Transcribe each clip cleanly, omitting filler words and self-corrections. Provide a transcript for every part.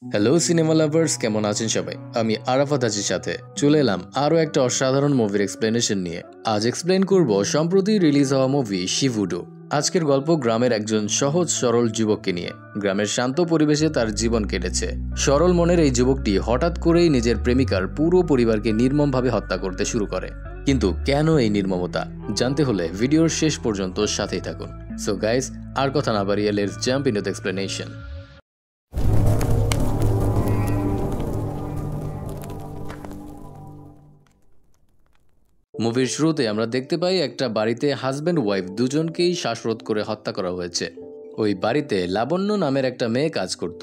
Hello cinema lovers, কেমন আছেন সবাই? আমি আরাফাত আজির সাথে চলে এলাম আরও একটা অসাধারণ মুভির এক্সপ্লেনেশন নিয়ে। আজ এক্সপ্লেন করব সম্প্রতি রিলিজ হওয়া মুভি শিভুডো। আজকের গল্প গ্রামের একজন সহজ সরল যুবককে নিয়ে। গ্রামের শান্ত পরিবেশে তার জীবন কেটেছে। সরল মনের এই যুবকটি হঠাৎ করেই নিজের প্রেমিকার পুরো পরিবারকে নির্মমভাবে হত্যা করতে শুরু করে। কিন্তু কেন এই নির্মমতা জানতে হলে ভিডিওর শেষ পর্যন্ত সাথেই থাকুন। সো গাইস, আর কথা না বাড়িয়ে let's jump into the explanation. মুভির শুরুতে আমরা দেখতে পাই একটা বাড়িতে হাজব্যান্ড ওয়াইফ দুজনকেই শ্বাসরোধ করে হত্যা করা হয়েছে। ওই বাড়িতে লাবণ্য নামের একটা মেয়ে কাজ করত।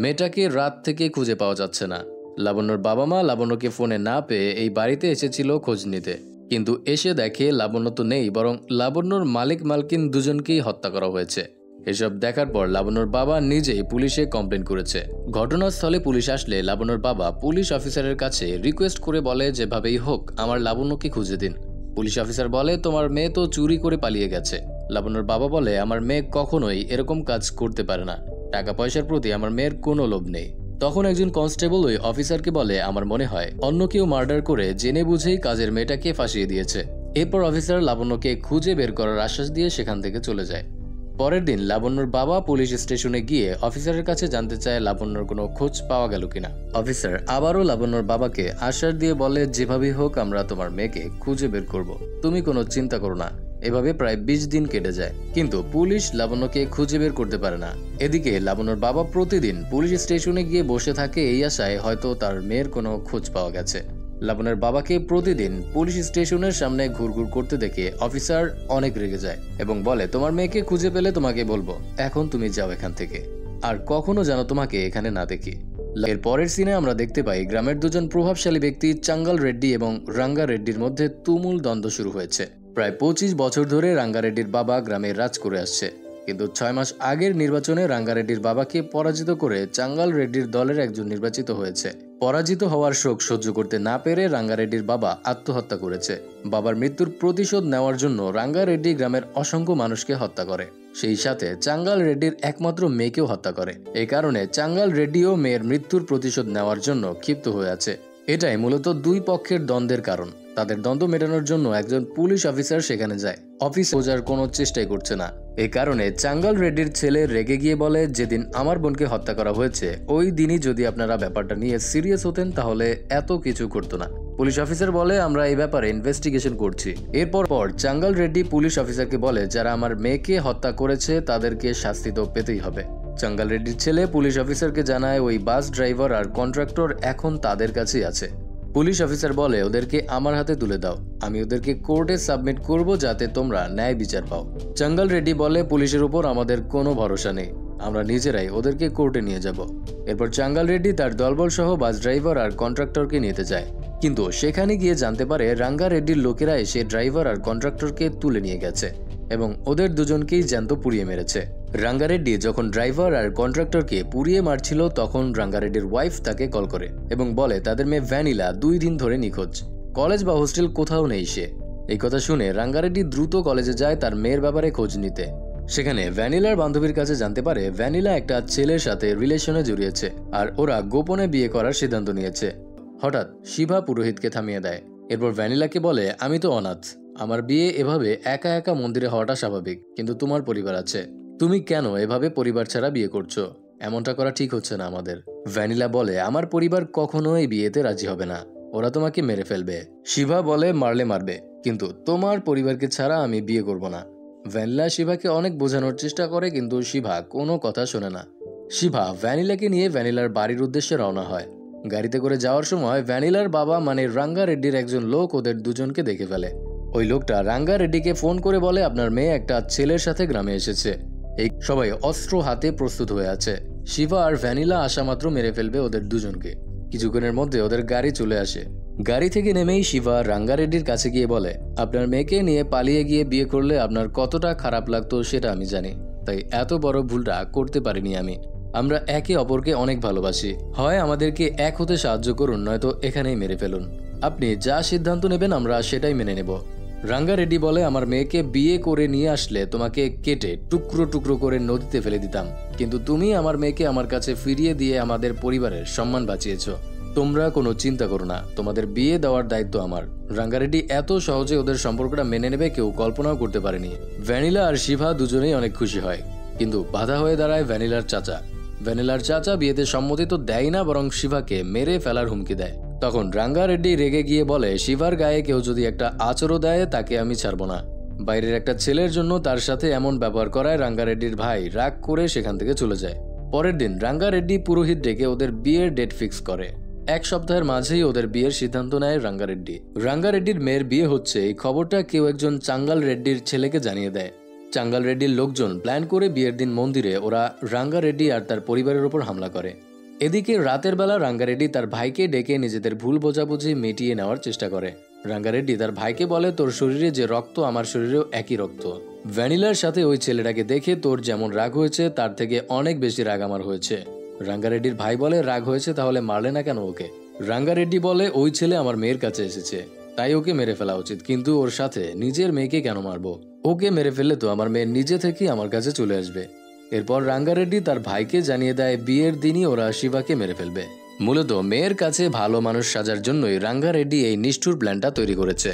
মেয়েটাকে রাত থেকে খুঁজে পাওয়া যাচ্ছে না। লাবণ্যর বাবা মা লাবণ্যকে ফোনে না পেয়ে এই বাড়িতে এসেছিল খোঁজ নিতে, কিন্তু এসে দেখে লাবণ্য তো নেই, বরং লাবণ্যর মালিক মালকিন দুজনকেই হত্যা করা হয়েছে। এসব দেখার পর লাবণ্যর বাবা নিজেই পুলিশে কমপ্লেন করেছে। ঘটনাস্থলে পুলিশ আসলে লাবণ্যর বাবা পুলিশ অফিসারের কাছে রিকোয়েস্ট করে বলে, যেভাবেই হোক আমার লাবণ্যকে খুঁজে দিন। পুলিশ অফিসার বলে, তোমার মেয়ে তো চুরি করে পালিয়ে গেছে। লাবণ্যর বাবা বলে, আমার মেয়ে কখনোই এরকম কাজ করতে পারে না। টাকা পয়সার প্রতি আমার মেয়ের কোনো লোভ নেই। তখন একজন কনস্টেবল ওই অফিসারকে বলে, আমার মনে হয় অন্য কেউ মার্ডার করে জেনে বুঝেই কাজের মেয়েটাকে ফাঁসিয়ে দিয়েছে। এরপর অফিসার লাবণ্যকে খুঁজে বের করার আশ্বাস দিয়ে সেখান থেকে চলে যায়। পরের দিন লাবণ্যর বাবা পুলিশ স্টেশনে গিয়ে অফিসারের কাছে জানতে চায় লাবণ্যর কোনো খোঁজ পাওয়া গেল কিনা। অফিসার আবারও লাবণ্যর বাবাকে আশ্বাস দিয়ে বলে, যেভাবেই হোক আমরা তোমার মেয়েকে খুঁজে বের করব, তুমি কোনো চিন্তা করো না। এভাবে প্রায় 20 দিন কেটে যায়, কিন্তু পুলিশ লাবণ্যকে খুঁজে বের করতে পারে না। এদিকে লাবণ্যর বাবা প্রতিদিন পুলিশ স্টেশনে গিয়ে বসে থাকে এই আশায় হয়তো তার মেয়ের কোনো খোঁজ পাওয়া গেছে। লাবণ্যের বাবাকে প্রতিদিন পুলিশ স্টেশনের সামনে ঘুরঘুর করতে দেখে অফিসার অনেক রেগে যায় এবং বলে, তোমার মেয়েকে খুঁজে পেলে তোমাকে বলবো, এখন তুমি যাও এখান থেকে, আর কখনো যেন তোমাকে এখানে না দেখি। এর পরের সিনে আমরা দেখতে পাই গ্রামের দুজন প্রভাবশালী ব্যক্তি চাঙ্গাল রেড্ডি এবং রাঙ্গা রেড্ডির মধ্যে তুমুল দ্বন্দ্ব শুরু হয়েছে। প্রায় 25 বছর ধরে রাঙ্গা রেড্ডির বাবা গ্রামে রাজ করে আসছে, কিন্তু 6 মাস আগের নির্বাচনে রাঙ্গা রেড্ডির বাবাকে পরাজিত করে চাঙ্গাল রেড্ডির দলের একজন নির্বাচিত হয়েছে। পরাজিত হওয়ার শোক সহ্য করতে না পেরে রাঙ্গা রেড্ডির বাবা আত্মহত্যা করেছে। বাবার মৃত্যুর প্রতিশোধ নেওয়ার জন্য রাঙ্গা রেড্ডি গ্রামের অসংখ্য মানুষকে হত্যা করে, সেই সাথে চাঙ্গাল রেড্ডির একমাত্র মেয়েকেও হত্যা করে। এই কারণে চাঙ্গাল রেড্ডিও মেয়ের মৃত্যুর প্রতিশোধ নেওয়ার জন্য ক্ষিপ্ত হয়ে আছে। এটাই মূলত দুই পক্ষের দ্বন্দ্বের কারণ। তাদের দ্বন্দ্ব মেটানোর জন্য একজন পুলিশ অফিসার সেখানে যায়। অফিস খোঁজার কোনো চেষ্টাই করছে না। এই কারণে চাঙ্গাল রেড্ডির ছেলে রেগে গিয়ে বলে, যেদিন আমার বোনকে হত্যা করা হয়েছে ওই দিনই যদি আপনারা ব্যাপারটা নিয়ে সিরিয়াস হতেন তাহলে এত কিছু করতো না। পুলিশ অফিসার বলে, আমরা এই ব্যাপারে ইনভেস্টিগেশন করছি। এরপর চাঙ্গাল রেড্ডি পুলিশ অফিসারকে বলে, যারা আমার মেয়েকে হত্যা করেছে তাদেরকে শাস্তি তো পেতেই হবে। চাঙ্গাল রেড্ডির ছেলে পুলিশ অফিসারকে জানায়, ওই বাস ড্রাইভার আর কন্ট্রাক্টর এখন তাদের কাছেই আছে। পুলিশ অফিসার বলে, ওদেরকে আমার হাতে তুলে দাও, আমি ওদেরকে কোর্টে সাবমিট করব যাতে তোমরা ন্যায় বিচার পাও। চাঙ্গাল রেড্ডি বলে, পুলিশের উপর আমাদের কোনো ভরসা নেই, আমরা নিজেরাই ওদেরকে কোর্টে নিয়ে যাব। এরপর চাঙ্গাল রেড্ডি তার দলবল সহ বাস ড্রাইভার আর কন্ট্রাক্টরকে নিতে যায়, কিন্তু সেখানে গিয়ে জানতে পারে রাঙ্গা রেড্ডির লোকেরা এসে ড্রাইভার আর কন্ট্রাক্টরকে তুলে নিয়ে গেছে এবং ওদের দুজনকেই জ্যান্ত পুড়িয়ে মেরেছে। রাঙ্গা রেড্ডি যখন ড্রাইভার আর কন্ট্রাক্টরকে পুড়িয়ে মারছিল তখন রাঙ্গা রেড্ডির ওয়াইফ তাকে কল করে এবং বলে তাদের মেয়ে ভ্যানিলা 2 দিন ধরে নিখোঁজ, কলেজ বা হোস্টেল কোথাও নেই সে। এই কথা শুনে রাঙ্গা রেড্ডি দ্রুত কলেজে যায় তার মেয়ের ব্যাপারে খোঁজ নিতে। সেখানে ভ্যানিলার বান্ধবীর কাছে জানতে পারে ভ্যানিলা একটা ছেলের সাথে রিলেশনে জড়িয়েছে আর ওরা গোপনে বিয়ে করার সিদ্ধান্ত নিয়েছে। হঠাৎ শিভা পুরোহিতকে থামিয়ে দেয়। এরপর ভ্যানিলাকে বলে, আমি তো অনাথ, আমার বিয়ে এভাবে একা একা মন্দিরে হওয়াটা স্বাভাবিক, কিন্তু তোমার পরিবার আছে, তুমি কেন এভাবে পরিবার ছাড়া বিয়ে করছো? এমনটা করা ঠিক হচ্ছে না আমাদের। ভ্যানিলা বলে, আমার পরিবার কখনো এই বিয়েতে রাজি হবে না, ওরা তোমাকে মেরে ফেলবে। শিভা বলে, মারলে মারবে, কিন্তু তোমার পরিবারকে ছাড়া আমি বিয়ে করব না। ভ্যানিলা শিভাকে অনেক বোঝানোর চেষ্টা করে, কিন্তু শিভা কোনো কথা শোনে না। শিভা ভ্যানিলাকে নিয়ে ভ্যানিলার বাড়ির উদ্দেশ্যে রওনা হয়। গাড়িতে করে যাওয়ার সময় ভ্যানিলার বাবা মানে রাঙ্গা রেড্ডির একজন লোক ওদের দুজনকে দেখে ফেলে। ওই লোকটা রাঙ্গা রেড্ডিকে ফোন করে বলে, আপনার মেয়ে একটা ছেলের সাথে গ্রামে এসেছে, এই সবাই অস্ত্র হাতে প্রস্তুত হয়ে আছে। শিভা আর ভ্যানিলা আসা মাত্র মেরে ফেলবে ওদের দুজনকে। কিছুক্ষণের মধ্যে ওদের গাড়ি চলে আসে। গাড়ি থেকে নেমেই শিভা রাঙ্গা রেড্ডির কাছে গিয়ে বলে, আপনার মেয়েকে নিয়ে পালিয়ে গিয়ে বিয়ে করলে আপনার কতটা খারাপ লাগতো সেটা আমি জানি, তাই এত বড় ভুলটা করতে পারিনি আমি। আমরা একে অপরকে অনেক ভালোবাসি, হয় আমাদেরকে এক হতে সাহায্য করুন, নয়তো এখানেই মেরে ফেলুন। আপনি যা সিদ্ধান্ত নেবেন আমরা সেটাই মেনে নেব। রাঙ্গা রেড্ডি বলে, আমার মেয়েকে বিয়ে করে নিয়ে আসলে তোমাকে কেটে টুকরো টুকরো করে নদীতে ফেলে দিতাম, কিন্তু তুমি আমার মেয়েকে আমার কাছে ফিরিয়ে দিয়ে আমাদের পরিবারের সম্মান বাঁচিয়েছ। তোমরা কোনো চিন্তা করো না, তোমাদের বিয়ে দেওয়ার দায়িত্ব আমার। রাঙ্গা রেড্ডি এত সহজে ওদের সম্পর্কটা মেনে নেবে কেউ কল্পনাও করতে পারেনি। ভ্যানিলা আর শিভা দুজনেই অনেক খুশি হয়, কিন্তু বাধা হয়ে দাঁড়ায় ভ্যানিলার চাচা। ভ্যানিলার চাচা বিয়েতে সম্মতি তো দেয় না, বরং শিভাকে মেরে ফেলার হুমকি দেয়। তখন রাঙ্গা রেড্ডি রেগে গিয়ে বলে, শিভার গায়ে কেউ যদি একটা আঁচড়ও দেয় তাকে আমি ছাড়বো না। বাইরের একটা ছেলের জন্য তার সাথে এমন ব্যবহার করায় রাঙ্গা রেড্ডির ভাই রাগ করে সেখান থেকে চলে যায়। পরের দিন রাঙ্গা রেড্ডি পুরোহিত ডেকে ওদের বিয়ের ডেট ফিক্স করে। এক সপ্তাহের মাঝেই ওদের বিয়ের সিদ্ধান্ত নেয় রাঙ্গা রেড্ডি। রাঙ্গা রেড্ডির মেয়ের বিয়ে হচ্ছে, এই খবরটা কেউ একজন চাঙ্গাল রেড্ডির ছেলেকে জানিয়ে দেয়। চাঙ্গাল রেড্ডির লোকজন প্ল্যান করে বিয়ের দিন মন্দিরে ওরা রাঙ্গা রেড্ডি আর তার পরিবারের উপর হামলা করে। এদিকে রাতের বেলা রাঙ্গা রেড্ডি তার ভাইকে ডেকে নিজেদের ভুল বোঝাবুঝি মিটিয়ে নেওয়ার চেষ্টা করে। রাঙ্গা রেড্ডি তার ভাইকে বলে, তোর শরীরে যে রক্ত আমার শরীরেও একই রক্ত। ভ্যানিলার সাথে ওই ছেলেটাকে দেখে তোর যেমন রাগ হয়েছে তার থেকে অনেক বেশি রাগ আমার হয়েছে। রাঙ্গা রেড্ডির ভাই বলে, রাগ হয়েছে তাহলে মারলে না কেন ওকে? রাঙ্গা রেড্ডি বলে, ওই ছেলে আমার মেয়ের কাছে এসেছে, তাই ওকে মেরে ফেলা উচিত, কিন্তু ওর সাথে নিজের মেয়েকে কেন মারবো? ওকে মেরে ফেললে তো আমার মেয়ে নিজে থেকেই আমার কাছে চলে আসবে। এরপর রাঙ্গা রেড্ডি তার ভাইকে জানিয়ে দেয় বিয়ের দিনই ওরা শিবাকে মেরে ফেলবে। মূলত মেয়ের কাছে ভালো মানুষ সাজার জন্যই রাঙ্গা রেড্ডি এই নিষ্ঠুর প্ল্যানটা তৈরি করেছে।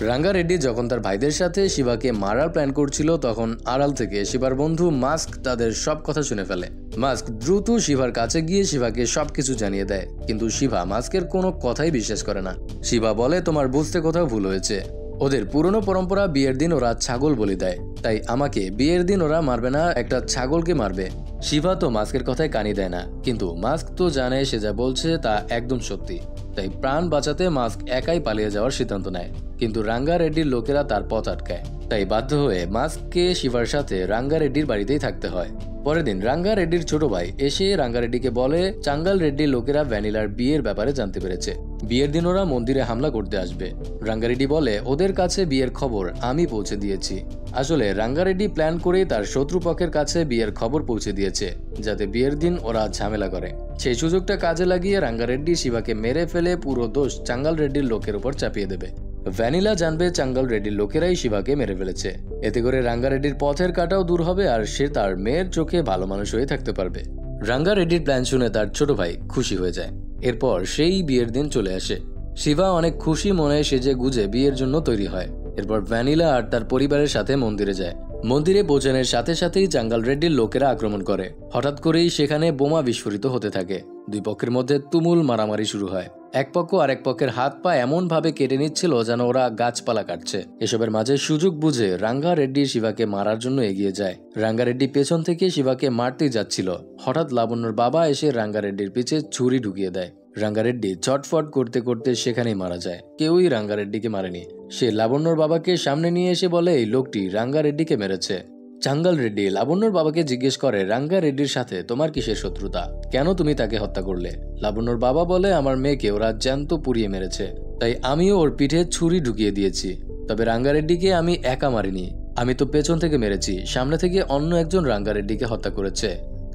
রাঙ্গা রেড্ডি যখন তার ভাইদের সাথে শিবাকে মারার প্ল্যান করছিল, তখন আড়াল থেকে শিবার বন্ধু মাস্ক তাদের সব কথা শুনে ফেলে। মাস্ক দ্রুত শিবার কাছে গিয়ে শিবাকে সবকিছু জানিয়ে দেয়, কিন্তু শিবা মাস্কের কোনো কথাই বিশ্বাস করে না। শিবা বলে, তোমার বুঝতে কোথাও ভুল হয়েছে। ওদের পুরনো পরম্পরা বিয়ের দিন ওরা ছাগল বলি দেয়, তাই আমাকে বিয়ের দিন ওরা মারবে না, একটা ছাগলকে মারবে। শিবা তো মাস্কের কথায় কানি দেয় না, কিন্তু মাস্ক তো জানে সে যা বলছে তা একদম সত্যি, তাই প্রাণ বাঁচাতে মাস্ক একাই পালিয়ে যাওয়ার সিদ্ধান্ত নেয়। কিন্তু রাঙ্গা রেড্ডির লোকেরা তার পথ আটকায়, তাই বাধ্য হয়ে মাস্ককে শিবার সাথে রাঙ্গা রেড্ডির বাড়িতেই থাকতে হয়। পরের দিন রাঙ্গা রেড্ডির ছোট ভাই এসে রাঙ্গা রেড্ডিকে বলে, চাঙ্গাল রেড্ডির লোকেরা ভ্যানিলার বিয়ের ব্যাপারে জানতে পেরেছে, বিয়ের দিন ওরা মন্দিরে হামলা করতে আসবে। রাঙ্গা রেড্ডি বলে, ওদের কাছে বিয়ের খবর আমি পৌঁছে দিয়েছি। আসলে রাঙ্গা রেড্ডি প্ল্যান করে তার শত্রুপক্ষের কাছে বিয়ের খবর পৌঁছে দিয়েছে, যাতে বিয়ের দিন ওরা ঝামেলা করে। সেই সুযোগটা কাজে লাগিয়ে রাঙ্গা রেড্ডি শিবাকে মেরে ফেলে পুরো দোষ চাঙ্গাল রেড্ডির লোকের উপর চাপিয়ে দেবে। ভ্যানিলা জানবে চাঙ্গাল রেড্ডির লোকেরাই শিবাকে মেরে ফেলেছে। এতে করে রাঙ্গা রেড্ডির পথের কাটাও দূর হবে, আর সে তার মেয়ের চোখে ভালো মানুষ হয়ে থাকতে পারবে। রাঙ্গা রেড্ডির প্ল্যান শুনে তার ছোট ভাই খুশি হয়ে যায়। এরপর সেই বিয়ের দিন চলে আসে। শিবা অনেক খুশি মনে সেজে গুজে বিয়ের জন্য তৈরি হয়। এরপর ভ্যানিলা আর তার পরিবারের সাথে মন্দিরে যায়। মন্দিরে পৌঁছানোর সাথে সাথেই চাঙ্গাল রেড্ডির লোকেরা আক্রমণ করে। হঠাৎ করেই সেখানে বোমা বিস্ফোরিত হতে থাকে। দুই পক্ষের মধ্যে তুমুল মারামারি শুরু হয়। এক পক্ষ আরেক পক্ষের হাত পা এমন ভাবে কেটে নিচ্ছিল যেন ওরা গাছপালা কাটছে। এসবের মাঝে সুযোগ বুঝে রাঙ্গা রেড্ডি শিবাকে মারার জন্য এগিয়ে যায়। রাঙ্গা রেড্ডি পেছন থেকে শিবাকে মারতেই যাচ্ছিল, হঠাৎ লাবণ্যর বাবা এসে রাঙ্গা রেড্ডির পিছে ছুরি ঢুকিয়ে দেয়। রাঙ্গা রেড্ডি ছটফট করতে করতে সেখানেই মারা যায়। কেউই রাঙ্গা রেড্ডিকে মারেনি। সে লাবণ্যর বাবাকে সামনে নিয়ে এসে বলে, এই লোকটি রাঙ্গা রেড্ডিকে মেরেছে। চাঙ্গাল রেড্ডি লাবণ্যর বাবাকে জিজ্ঞেস করে, রাঙ্গা রেড্ডির সাথে তোমার কিসের শত্রুতা? কেন তুমি তাকে হত্যা করলে? লাবণ্যর বাবা বলে, আমার মেয়েকে ওরা জ্যান্ত পুড়িয়ে মেরেছে, তাই আমিও ওর পিঠে ছুরি ঢুকিয়ে দিয়েছি। তবে রাঙ্গা রেড্ডিকে আমি একা মারিনি, আমি তো পেছন থেকে মেরেছি। সামনে থেকে অন্য একজন রাঙ্গা রেড্ডিকে হত্যা করেছে।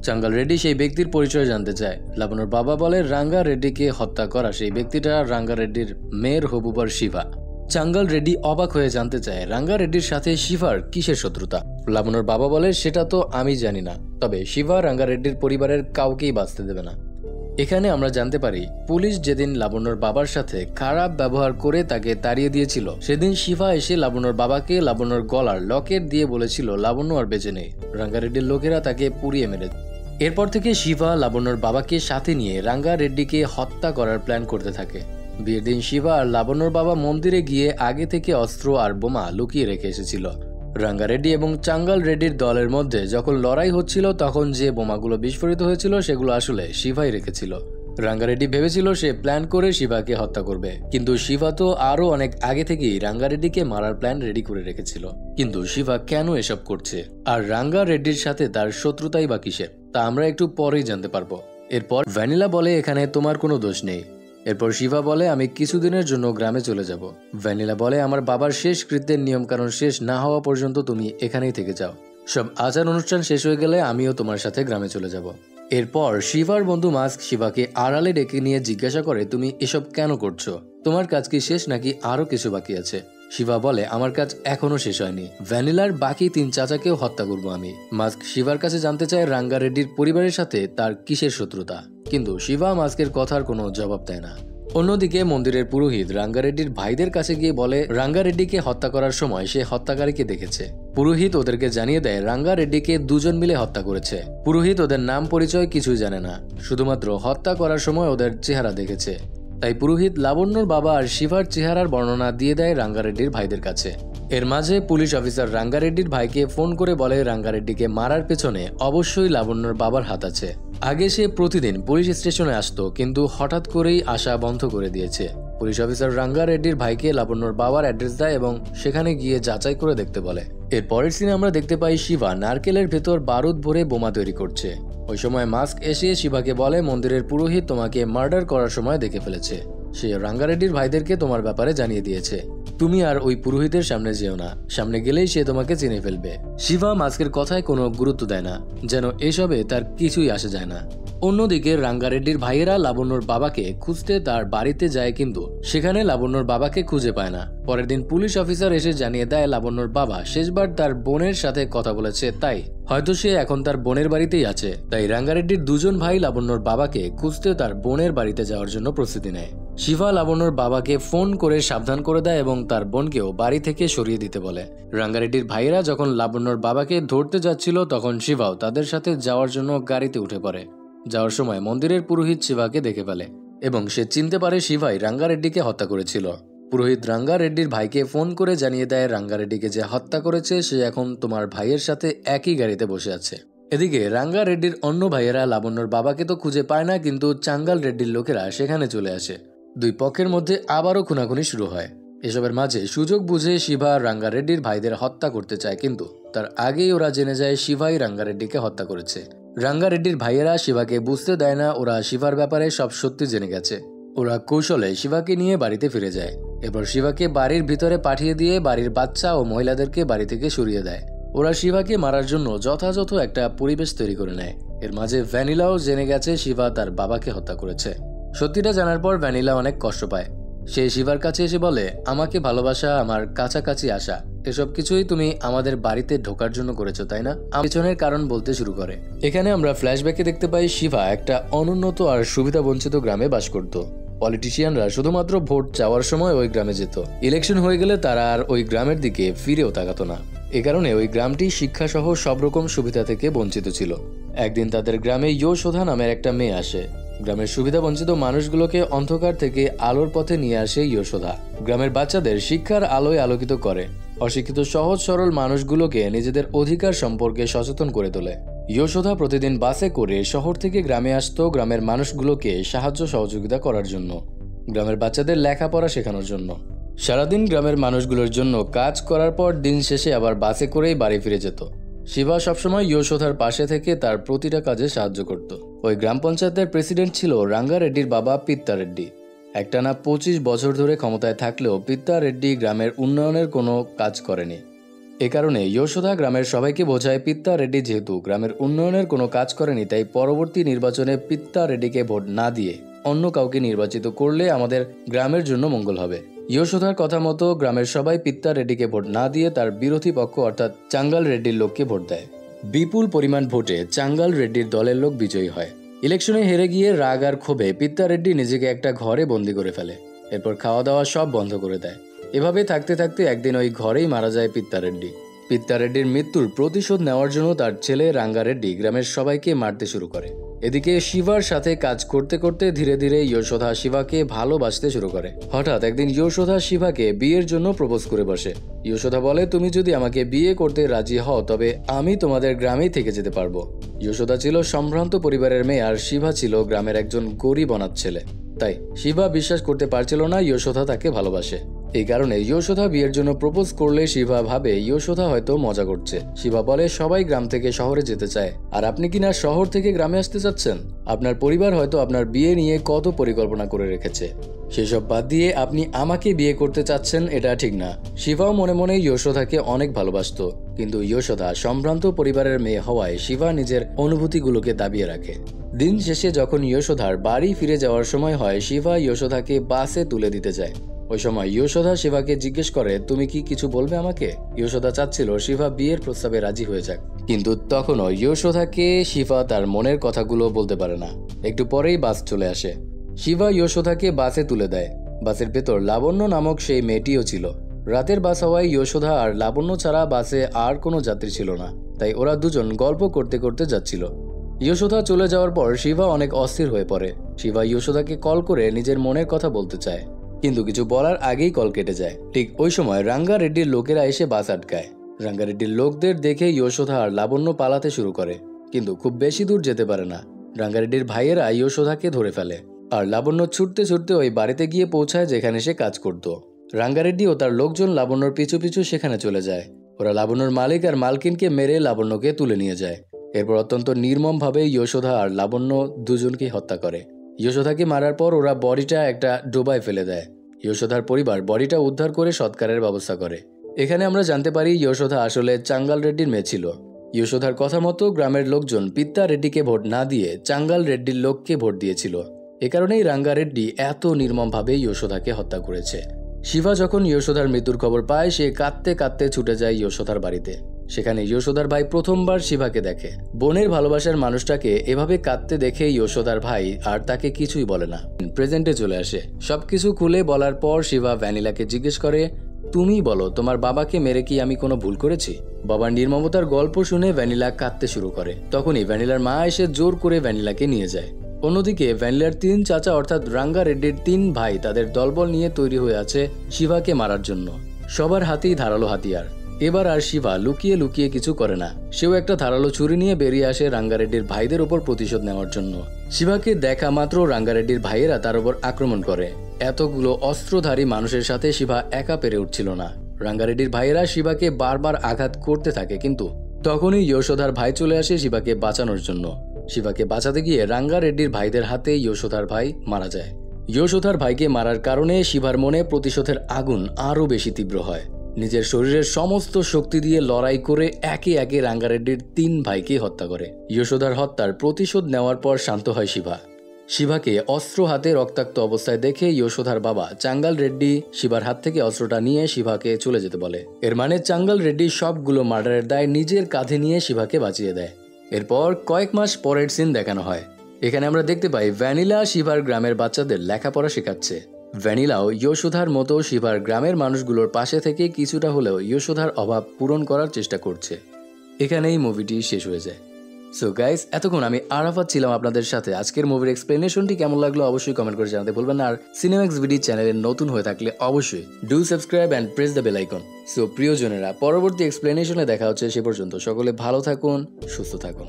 চাঙ্গাল রেড্ডি সেই ব্যক্তির পরিচয় জানতে চায়। লাবণ্যর বাবা বলে, রাঙ্গা রেড্ডিকে হত্যা করা সেই ব্যক্তিটা রাঙ্গা রেড্ডির মেয়ের হবু বর শিবা। চাঙ্গাল রেড্ডি অবাক হয়ে জানতে চায়, রাঙ্গা রেড্ডির সাথে শিভার কিসের শত্রুতা? লাবণ্যর বাবা বলে, সেটা তো আমি জানি না, তবে শিবা রাঙ্গা রেড্ডির পরিবারের কাউকেই বাঁচতে দেবে না। এখানে আমরা জানতে পারি, পুলিশ যেদিন লাবণ্যর বাবার সাথে খারাপ ব্যবহার করে তাকে তাড়িয়ে দিয়েছিল, সেদিন শিবা এসে লাবণ্যর বাবাকে লাবণ্যর গলার লকেট দিয়ে বলেছিল লাবণ্য আর বেঁচে নেই। রাঙ্গা রেড্ডির লোকেরা তাকে পুড়িয়ে মেরে। এরপর থেকে শিবা লাবণ্যর বাবাকে সাথে নিয়ে রাঙ্গা রেড্ডিকে হত্যা করার প্ল্যান করতে থাকে। বিয়ের দিন শিবা আর লাবণ্যর বাবা মন্দিরে গিয়ে আগে থেকে অস্ত্র আর বোমা লুকিয়ে রেখে এসেছিল। রাঙ্গা রেড্ডি এবং চাঙ্গাল রেড্ডির দলের মধ্যে যখন লড়াই হচ্ছিল, তখন যে বোমাগুলো বিস্ফোরিত হয়েছিল সেগুলো আসলে শিবাই রেখেছিল। রাঙ্গা রেড্ডি ভেবেছিল সে প্ল্যান করে শিবাকে হত্যা করবে, কিন্তু শিবা তো আরো অনেক আগে থেকেই রাঙ্গা রেড্ডিকে মারার প্ল্যান রেডি করে রেখেছিল। কিন্তু শিবা কেন এসব করছে, আর রাঙ্গা রেড্ডির সাথে তার শত্রুতাই বা কিসের, তা আমরা একটু পরেই জানতে পারবো। এরপর ভ্যানিলা বলে, এখানে তোমার কোনো দোষ নেই। এরপর শিবা বলে, আমি কিছুদিনের জন্য গ্রামে চলে যাব। ভ্যানিলা বলে, আমার বাবার শেষ কৃত্যের নিয়ম কারণ শেষ না হওয়া পর্যন্ত তুমি এখানেই থেকে যাও। সব আচার অনুষ্ঠান শেষ হয়ে গেলে আমিও তোমার সাথে গ্রামে চলে যাব। এরপর শিবার বন্ধু মাস্ক শিবাকে আড়ালে ডেকে নিয়ে জিজ্ঞাসা করে, তুমি এসব কেন করছো? তোমার কাজ কি শেষ নাকি আরো কিছু বাকি আছে? শিবা বলে, আমার কাজ এখনো শেষ হয়নি, ভ্যানিলার বাকি 3 চাচাকেও হত্যা করব আমি। মাস্ক শিবার কাছে জানতে চায় রাঙ্গা রেড্ডির পরিবারের সাথে তার কিসের শত্রুতা, কিন্তু শিবা মাস্কের কথার কোনো জবাব দেয় না। অন্যদিকে মন্দিরের পুরোহিত রাঙ্গা রেড্ডির ভাইদের কাছে গিয়ে বলে রাঙ্গা রেড্ডিকে হত্যা করার সময় সে হত্যাকারীকে দেখেছে। পুরোহিত ওদেরকে জানিয়ে দেয় রাঙ্গা রেড্ডিকে 2 জন মিলে হত্যা করেছে। পুরোহিত ওদের নাম পরিচয় কিছুই জানে না, শুধুমাত্র হত্যা করার সময় ওদের চেহারা দেখেছে। তাই পুরোহিত লাবণ্যর বাবা আর শিভার চেহারার বর্ণনা দিয়ে দেয় রাঙ্গা রেড্ডির ভাইদের কাছে। এর মাঝে পুলিশ অফিসার রাঙ্গা রেড্ডির ভাইকে ফোন করে বলে রাঙ্গা রেড্ডিকে মারার পেছনে অবশ্যই লাবণ্যর বাবার হাত আছে। আগে সে প্রতিদিন পুলিশ স্টেশনে আসতো, কিন্তু হঠাৎ করেই আসা বন্ধ করে দিয়েছে। পুলিশ অফিসার রাঙ্গা রেড্ডির ভাইকে লাবণ্যর বাবার অ্যাড্রেস দেয় এবং সেখানে গিয়ে যাচাই করে দেখতে বলে। এর পরের সিনে আমরা দেখতে পাই শিবা নারকেলের ভেতর বারুদ ভরে বোমা তৈরি করছে। ওই সময় মাস্ক এসে শিবাকে বলে মন্দিরের পুরোহিত তোমাকে মার্ডার করার সময় দেখে ফেলেছে। সে রাঙ্গা রেড্ডির ভাইদেরকে তোমার ব্যাপারে জানিয়ে দিয়েছে। তুমি আর ওই পুরোহিতের সামনে যেও না, সামনে গেলেই সে তোমাকে চিনে ফেলবে। শিবা মাস্কের কথায় কোনো গুরুত্ব দেয় না, যেন এসবে তার কিছুই আসে যায় না। অন্যদিকে রাঙ্গা রেড্ডির ভাইয়েরা লাবণ্যর বাবাকে খুঁজতে তার বাড়িতে যায়, কিন্তু সেখানে লাবণ্যর বাবাকে খুঁজে পায় না। পরের দিন পুলিশ অফিসার এসে জানিয়ে দেয় লাবণ্যর বাবা শেষবার তার বোনের সাথে কথা বলেছে, তাই হয়তো সে এখন তার বোনের বাড়িতেই আছে। তাই রাঙ্গা রেড্ডির 2 জন ভাই লাবণ্যর বাবাকে খুঁজতে তার বোনের বাড়িতে যাওয়ার জন্য প্রস্তুতি নেয়। শিবা লাবণ্যর বাবাকে ফোন করে সাবধান করে দেয় এবং তার বোনকেও বাড়ি থেকে সরিয়ে দিতে বলে। রাঙ্গা রেড্ডির ভাইয়েরা যখন লাবণ্যর বাবাকে ধরতে যাচ্ছিল, তখন শিবাও তাদের সাথে যাওয়ার জন্য গাড়িতে উঠে পড়ে। যাওয়ার সময় মন্দিরের পুরোহিত শিবাকে দেখে ফেলে এবং সে চিনতে পারে শিবাই রাঙ্গা রেড্ডিকে হত্যা করেছিল। পুরোহিত রাঙ্গা রেড্ডির ভাইকে ফোন করে জানিয়ে দেয় রাঙ্গা রেড্ডিকে যে হত্যা করেছে সে এখন তোমার ভাইয়ের সাথে একই গাড়িতে বসে আছে। এদিকে রাঙ্গা রেড্ডির অন্য ভাইয়েরা লাবণ্যর বাবাকে তো খুঁজে পায় না, কিন্তু চাঙ্গাল রেড্ডির লোকেরা সেখানে চলে আসে। 2 পক্ষের মধ্যে আবারও খুনাখুনি শুরু হয়। এসবের মাঝে সুযোগ বুঝে শিবা রাঙ্গা রেড্ডির ভাইদের হত্যা করতে চায়, কিন্তু তার আগেই ওরা জেনে যায় শিবাই রাঙ্গা রেড্ডিকে হত্যা করেছে। রাঙ্গা রেড্ডির ভাইয়েরা শিবাকে বুঝতে দেয় না ওরা শিবার ব্যাপারে সব সত্যি জেনে গেছে। ওরা কৌশলে শিবাকে নিয়ে বাড়িতে ফিরে যায়। এরপর শিবাকে বাড়ির ভিতরে পাঠিয়ে দিয়ে বাড়ির বাচ্চা ও মহিলাদেরকে বাড়ি থেকে সরিয়ে দেয়। ওরা শিবাকে মারার জন্য যথাযথ একটা পরিবেশ তৈরি করে নেয়। এর মাঝে ভ্যানিলাও জেনে গেছে শিবা তার বাবাকে হত্যা করেছে। সত্যিটা জানার পর ভ্যানিলা অনেক কষ্ট পায়। সে শিবার কাছে এসে বলে, আমাকে ভালোবাসা, আমার কাছাকাছি আসা, এসব কিছুই তুমি আমাদের বাড়িতে ঢোকার জন্য করেছো, তাই না? পিছনের কারণ বলতে শুরু করে। এখানে আমরা ফ্ল্যাশব্যাকে দেখতে পাই শিবা একটা অনুন্নত আর সুবিধা বঞ্চিত গ্রামে বাস করত। পলিটিশিয়ানরা শুধুমাত্র ভোট চাওয়ার সময় ওই গ্রামে যেত। ইলেকশন হয়ে গেলে তারা আর ওই গ্রামের দিকে ফিরেও তাকাতো না। এ কারণে ওই গ্রামটি শিক্ষাসহ সব রকম সুবিধা থেকে বঞ্চিত ছিল। একদিন তাদের গ্রামে ইয়োশোধা নামের একটা মেয়ে আসে। গ্রামের সুবিধা বঞ্চিত মানুষগুলোকে অন্ধকার থেকে আলোর পথে নিয়ে আসে ইয়োশোধা। গ্রামের বাচ্চাদের শিক্ষার আলোয় আলোকিত করে। অশিক্ষিত সহজ সরল মানুষগুলোকে নিজেদের অধিকার সম্পর্কে সচেতন করে তোলে। ইয়োশোধা প্রতিদিন বাসে করে শহর থেকে গ্রামে আসতো গ্রামের মানুষগুলোকে সাহায্য সহযোগিতা করার জন্য, গ্রামের বাচ্চাদের লেখাপড়া শেখানোর জন্য। সারাদিন গ্রামের মানুষগুলোর জন্য কাজ করার পর দিন শেষে আবার বাসে করেই বাড়ি ফিরে যেত। শিবা সবসময় ইয়োশোধার পাশে থেকে তার প্রতিটা কাজে সাহায্য করত। ওই গ্রাম পঞ্চায়েতের প্রেসিডেন্ট ছিল রাঙ্গা রেড্ডির বাবা পিত্তা রেড্ডি। একটানা 25 বছর ধরে ক্ষমতায় থাকলেও পিত্তা রেড্ডি গ্রামের উন্নয়নের কোনো কাজ করেনি। এ কারণে ইয়োশোধা গ্রামের সবাইকে বোঝায় পিত্তা রেড্ডি যেহেতু গ্রামের উন্নয়নের কোনো কাজ করেনি, তাই পরবর্তী নির্বাচনে পিত্তা রেড্ডিকে ভোট না দিয়ে অন্য কাউকে নির্বাচিত করলে আমাদের গ্রামের জন্য মঙ্গল হবে। ইয়োশোধার কথা মতো গ্রামের সবাই পিত্তা রেড্ডিকে ভোট না দিয়ে তার বিরোধী পক্ষ অর্থাৎ চাঙ্গাল রেড্ডির লোককে ভোট দেয়। বিপুল পরিমাণ ভোটে চাঙ্গাল রেড্ডির দলের লোক বিজয়ী হয়। ইলেকশনে হেরে গিয়ে রাগ আর ক্ষোভে পিত্তা রেড্ডি নিজেকে একটা ঘরে বন্দি করে ফেলে। এরপর খাওয়া দাওয়া সব বন্ধ করে দেয়। এভাবে থাকতে থাকতে একদিন ওই ঘরেই মারা যায় পিত্তা রেড্ডি। পিত্তা রেড্ডির মৃত্যুর প্রতিশোধ নেওয়ার জন্য তার ছেলে রাঙ্গা রেড্ডি গ্রামের সবাইকে মারতে শুরু করে। এদিকে শিবার সাথে কাজ করতে করতে ধীরে ধীরে ইয়োশোধা শিবাকে ভালোবাসতে শুরু করে। হঠাৎ একদিন ইয়োশোধা শিবাকে বিয়ের জন্য প্রপোজ করে বসে। ইয়োশোধা বলে, তুমি যদি আমাকে বিয়ে করতে রাজি হও তবে আমি তোমাদের গ্রামেই থেকে যেতে পারবো। ইয়োশোধা ছিল সম্ভ্রান্ত পরিবারের মেয়ে আর শিবা ছিল গ্রামের একজন গরিব অনাথ ছেলে। তাই শিবা বিশ্বাস করতে পারছিল না ইয়োশোধা তাকে ভালোবাসে। এই কারণে ইয়োশোধা বিয়ের জন্য প্রপোজ করলে শিবা ভাবে ইয়োশোধা হয়তো মজা করছে। শিবা বলে, সবাই গ্রাম থেকে শহরে যেতে চায়, আর আপনি কিনা শহর থেকে গ্রামে আসতে চাচ্ছেন? আপনার পরিবার হয়তো আপনার বিয়ে নিয়ে কত পরিকল্পনা করে রেখেছে, সেসব বাদ দিয়ে আপনি আমাকে বিয়ে করতে চাচ্ছেন, এটা ঠিক না। শিবাও মনে মনে ইয়োশোধাকে অনেক ভালোবাসতো, কিন্তু ইয়োশোধা সম্ভ্রান্ত পরিবারের মেয়ে হওয়ায় শিবা নিজের অনুভূতিগুলোকে দাবিয়ে রাখে। দিন শেষে যখন ইয়োশোধার বাড়ি ফিরে যাওয়ার সময় হয়, শিবা ইয়োশোধাকে বাসে তুলে দিতে যায়। ওই সময় ইয়োশোধা শিভাকে জিজ্ঞেস করে, তুমি কি কিছু বলবে আমাকে? ইয়োশোধা চাচ্ছিল শিভা বিয়ের প্রস্তাবে রাজি হয়ে যাক, কিন্তু তখনও ইয়োশোধাকে শিভা তার মনের কথাগুলো বলতে পারে না। একটু পরেই বাস চলে আসে। শিভা ইয়োশোধাকে বাসে তুলে দেয়। বাসের ভেতর লাবণ্য নামক সেই মেয়েটিও ছিল। রাতের বাস হওয়ায় ইয়োশোধা আর লাবণ্য ছাড়া বাসে আর কোনো যাত্রী ছিল না, তাই ওরা দুজন গল্প করতে করতে যাচ্ছিল। ইয়োশোধা চলে যাওয়ার পর শিভা অনেক অস্থির হয়ে পড়ে। শিভা ইয়োশোধাকে কল করে নিজের মনের কথা বলতে চায়, কিন্তু কিছু বলার আগেই কল কেটে যায়। ঠিক ওই সময় রাঙ্গা রেড্ডির লোকেরা এসে বাস আটকায়। রাঙ্গা রেড্ডির লোকদের দেখে ইয়োশোধা আর লাবণ্য পালাতে শুরু করে, কিন্তু খুব বেশি দূর যেতে পারে না। রাঙ্গা রেড্ডির ভাইয়েরা ইয়োশোধাকে ধরে ফেলে, আর লাবণ্য ছুটতে ছুটতে ওই বাড়িতে গিয়ে পৌঁছায় যেখানে সে কাজ করত। রাঙ্গা রেড্ডি ও তার লোকজন লাবণ্যর পিছু পিছু সেখানে চলে যায়। ওরা লাবণ্যর মালিক আর মালকিনকে মেরে লাবণ্যকে তুলে নিয়ে যায়। এরপর অত্যন্ত নির্মমভাবে ইয়োশোধা আর লাবণ্য দুজনকেই হত্যা করে। ইয়োশোধাকে মারার পর ওরা বডিটা একটা ডোবায় ফেলে দেয়। ইয়োশোধার পরিবার বডিটা উদ্ধার করে সৎকারের ব্যবস্থা করে। এখানে আমরা জানতে পারি ইয়োশোধা আসলে চাঙ্গাল রেড্ডির মেয়ে ছিল। ইয়োশোধার কথা মতো গ্রামের লোকজন পিত্তা রেড্ডিকে ভোট না দিয়ে চাঙ্গাল রেড্ডির লোককে ভোট দিয়েছিল। এ কারণেই রাঙ্গা রেড্ডি এত নির্মমভাবে ইয়োশোধাকে হত্যা করেছে। শিভা যখন ইয়োশোধার মৃত্যুর খবর পায়, সে কাঁদতে কাঁদতে ছুটে যায় ইয়োশোধার বাড়িতে। সেখানে ইয়োশোধার ভাই প্রথমবার শিভাকে দেখে। বোনের ভালোবাসার মানুষটাকে এভাবে কাঁদতে দেখে ইয়োশোধার ভাই আর তাকে কিছুই বলে না, প্রেজেন্টে চলে আসে। সবকিছু খুলে বলার পর শিভা ভ্যানিলাকে জিজ্ঞেস করে, তুমি বলো তোমার বাবাকে মেরে কি আমি কোনো ভুল করেছি? বাবার নির্মমতার গল্প শুনে ভ্যানিলা কাঁদতে শুরু করে। তখনই ভ্যানিলার মা এসে জোর করে ভ্যানিলাকে নিয়ে যায়। অন্যদিকে ভ্যানিলার 3 চাচা অর্থাৎ রাঙ্গা রেড্ডির 3 ভাই তাদের দলবল নিয়ে তৈরি হয়ে আছে শিভাকে মারার জন্য। সবার হাতেই ধারালো হাতিয়ার। এবার আর শিভা লুকিয়ে লুকিয়ে কিছু করে না। সেও একটা ধারালো ছুরি নিয়ে বেরিয়ে আসে রাঙ্গা রেড্ডির ভাইদের ওপর প্রতিশোধ নেওয়ার জন্য। শিভাকে দেখা মাত্র রাঙ্গা রেড্ডির ভাইয়েরা তার ওপর আক্রমণ করে। এতগুলো অস্ত্রধারী মানুষের সাথে শিভা একা পেরে উঠছিল না। রাঙ্গা রেড্ডির ভাইয়েরা শিভাকে বারবার আঘাত করতে থাকে, কিন্তু তখনই ইয়োশোধার ভাই চলে আসে শিভাকে বাঁচানোর জন্য। শিভাকে বাঁচাতে গিয়ে রাঙ্গা রেড্ডির ভাইদের হাতে ইয়োশোধার ভাই মারা যায়। ইয়োশোধার ভাইকে মারার কারণে শিভার মনে প্রতিশোধের আগুন আরও বেশি তীব্র হয়। নিজের শরীরের সমস্ত শক্তি দিয়ে লড়াই করে একে একে রাঙ্গা রেড্ডির 3 ভাইকে হত্যা করে। ইয়োশোধার হত্যার প্রতিশোধ নেওয়ার পর শান্ত হয় শিভা। শিভাকে অস্ত্র হাতে রক্তাক্ত অবস্থায় দেখে ইয়োশোধার বাবা চাঙ্গাল রেড্ডি শিভার হাত থেকে অস্ত্রটা নিয়ে শিভাকে চলে যেতে বলে। এর মানে চাঙ্গাল রেড্ডি সবগুলো মার্ডারের দায় নিজের কাঁধে নিয়ে শিভাকে বাঁচিয়ে দেয়। এরপর কয়েক মাস পরের সিন দেখানো হয়। এখানে আমরা দেখতে পাই ভ্যানিলা শিভার গ্রামের বাচ্চাদের লেখাপড়া শেখাচ্ছে। ভ্যানিলাও ইয়োশোধার মতো শিভার গ্রামের মানুষগুলোর পাশে থেকে কিছুটা হলেও ইয়োশোধার অভাব পূরণ করার চেষ্টা করছে। এখানেই মুভিটি শেষ হয়ে যায়। সো গাইস, এতক্ষণ আমি আরাফাত ছিলাম আপনাদের সাথে। আজকের মুভির এক্সপ্লেনেশনটি কেমন লাগলো অবশ্যই কমেন্ট করে জানাতে ভুলবেন না। আর সিনেম্যাক্স ভিডি চ্যানেলে নতুন হয়ে থাকলে অবশ্যই do subscribe and press the bell icon. So প্রিয়জনেরা, পরবর্তী এক্সপ্লেনেশনে দেখা হচ্ছে। সে পর্যন্ত সকলে ভালো থাকুন, সুস্থ থাকুন।